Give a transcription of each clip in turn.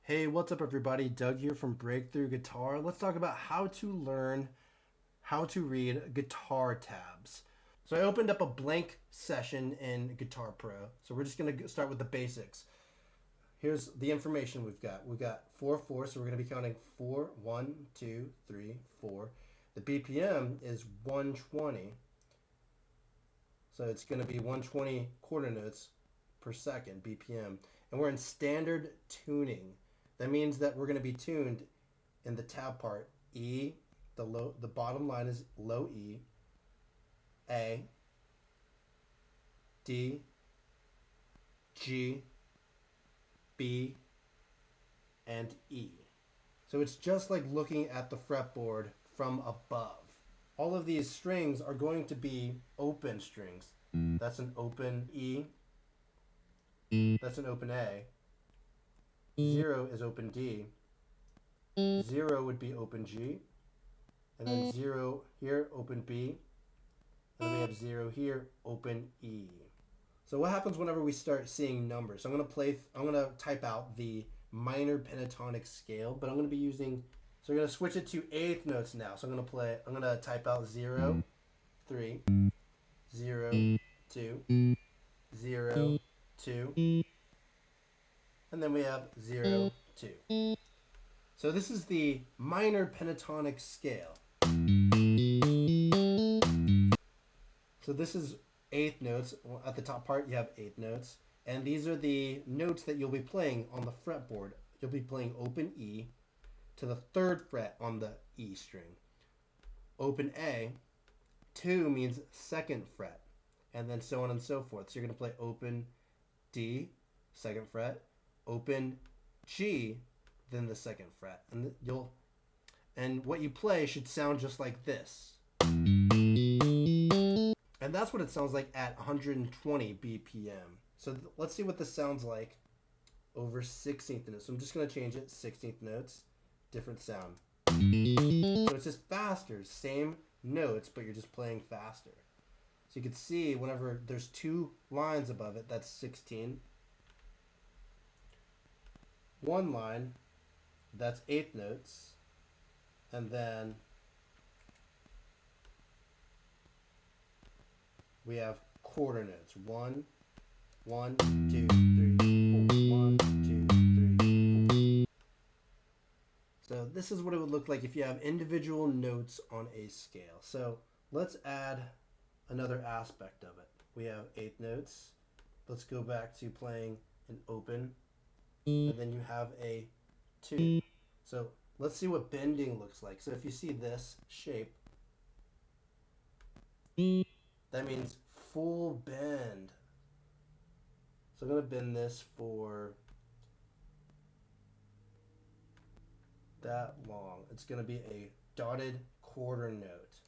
Hey, what's up, everybody? Doug here from Breakthrough Guitar. Let's talk about how to learn how to read guitar tabs. So I opened up a blank session in Guitar Pro. So we're just going to start with the basics. Here's the information we've got. We've got 4/4, so we're going to be counting 4, 1, 2, 3, 4. The BPM is 120. So it's going to be 120 quarter notes per second, BPM. And we're in standard tuning. That means that we're going to be tuned in the tab part. E, the bottom line is low E, A, D, G, B, and E. So it's just like looking at the fretboard from above. All of these strings are going to be open strings. That's an open E. That's an open A. 0 is open D. 0 would be open G. And then 0 here, open B. And then we have 0 here, open E. So what happens whenever we start seeing numbers? So I'm going to type out the minor pentatonic scale, but I'm going to be using, so I'm going to switch it to eighth notes now. So I'm going to type out 0, 3, 0, 2, 0, 2, and then we have 0, 2. So this is the minor pentatonic scale. So this is eighth notes. At the top part, you have eighth notes. And these are the notes that you'll be playing on the fretboard. You'll be playing open E to the 3rd fret on the E string. Open A, 2 means 2nd fret. And then so on and so forth. So you're going to play open D, 2nd fret, open G, then the 2nd fret. And what you play should sound just like this. And that's what it sounds like at 120 BPM. So let's see what this sounds like over 16th notes. So I'm just going to change it, 16th notes, different sound. So it's just faster, same notes, but you're just playing faster. So you can see whenever there's 2 lines above it, that's 16. 1 line, that's 8 notes. And then we have quarter notes. 1, 1, 2, 3, 4. 1, 2, 3, 4. So this is what it would look like if you have individual notes on a scale. So let's add another aspect of it. We have 8 notes. Let's go back to playing an open. And then you have a 2. So let's see what bending looks like. So if you see this shape, that means full bend. So I'm going to bend this for that long. It's going to be a dotted quarter note.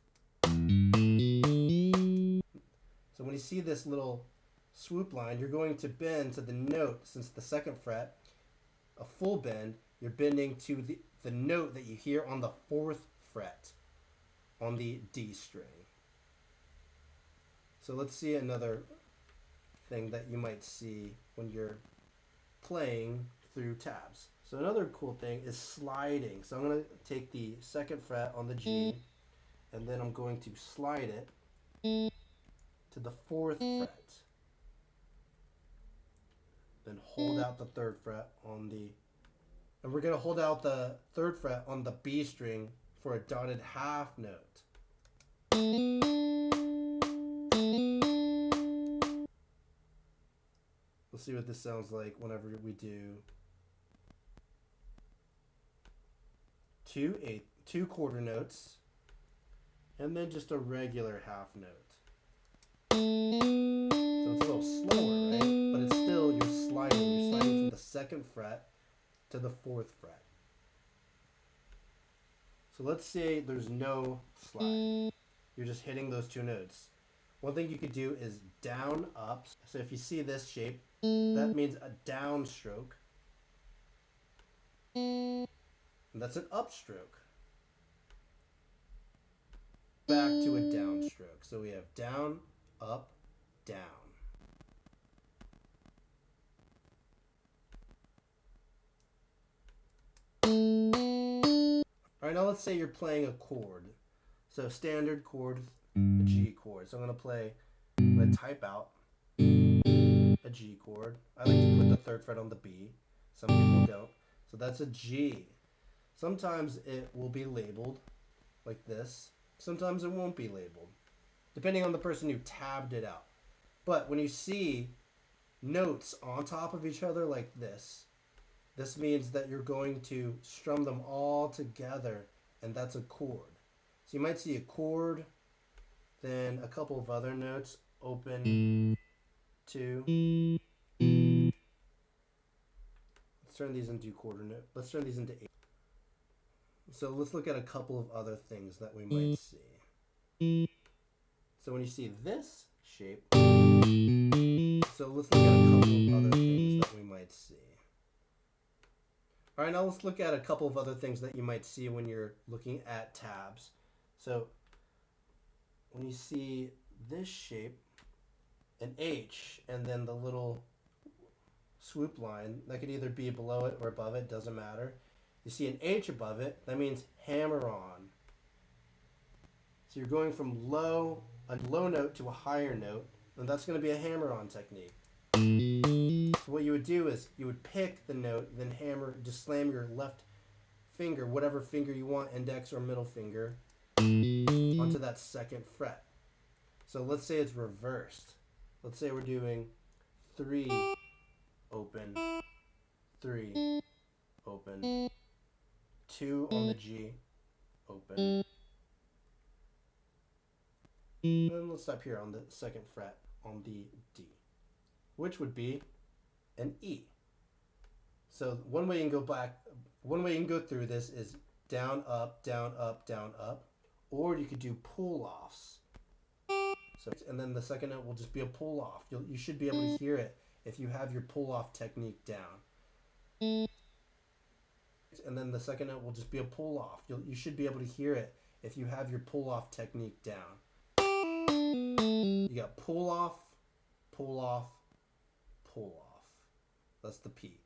So when you see this little swoop line, you're going to bend to the note, since the 2nd fret, a full bend, you're bending to the note that you hear on the 4th fret on the D string. So let's see another thing that you might see when you're playing through tabs. So another cool thing is sliding. So I'm going to take the 2nd fret on the G, and then I'm going to slide it to the 4th fret. Then hold out the 3rd fret on the, and we're going to hold out the 3rd fret on the B string for a dotted half note. We'll see what this sounds like whenever we do 2 quarter notes, and then just a regular half note. So it's a little slower, right? But it's still, you're sliding. You're sliding from the 2nd fret to the 4th fret. So let's say there's no slide. You're just hitting those 2 notes. One thing you could do is down, up. So if you see this shape, that means a downstroke. And that's an upstroke. Back to a downstroke. So we have down, up, down. All right, now let's say you're playing a chord. So standard chord, a G chord. So I'm going to type out a G chord. I like to put the third fret on the B. Some people don't. So that's a G. Sometimes it will be labeled like this. Sometimes it won't be labeled, depending on the person who tabbed it out. But when you see notes on top of each other like this means that you're going to strum them all together, and that's a chord. So you might see a chord, then a couple of other notes, open, 2. Let's turn these into quarter note. Let's turn these into 8. So let's look at a couple of other things that we might see. So when you see this shape, so let's look at a couple of other things that we might see. All right, now let's look at a couple of other things that you might see when you're looking at tabs. So when you see this shape, an H, and then the little swoop line, that could either be below it or above it, doesn't matter. You see an H above it, that means hammer on. So you're going from a low note to a higher note, and that's going to be a hammer on technique. So what you would do is you would pick the note, then hammer, just slam your left finger, whatever finger you want, index or middle finger, onto that second fret. So let's say it's reversed. Let's say we're doing 3, open, 3, open, 2 on the G, open. And then let's stop here on the second fret on the D, which would be an E. So one way you can go through this is down, up, down, up, down, up, or you could do pull-offs. So, and then the second note will just be a pull-off. You should be able to hear it if you have your pull-off technique down. And then the second note will just be a pull-off. You should be able to hear it if you have your pull-off technique down. You got pull-off, pull-off, pull-off. That's the P.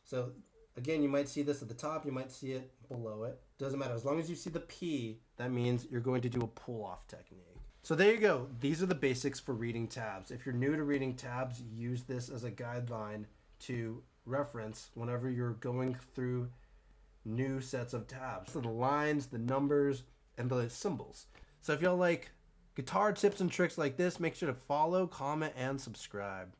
So again, you might see this at the top, you might see it below it. Doesn't matter. As long as you see the P, that means you're going to do a pull-off technique. So there you go. These are the basics for reading tabs. If you're new to reading tabs, use this as a guideline to reference whenever you're going through new sets of tabs. So the lines, the numbers, and the symbols. So if y'all like guitar tips and tricks like this, make sure to follow, comment, and subscribe.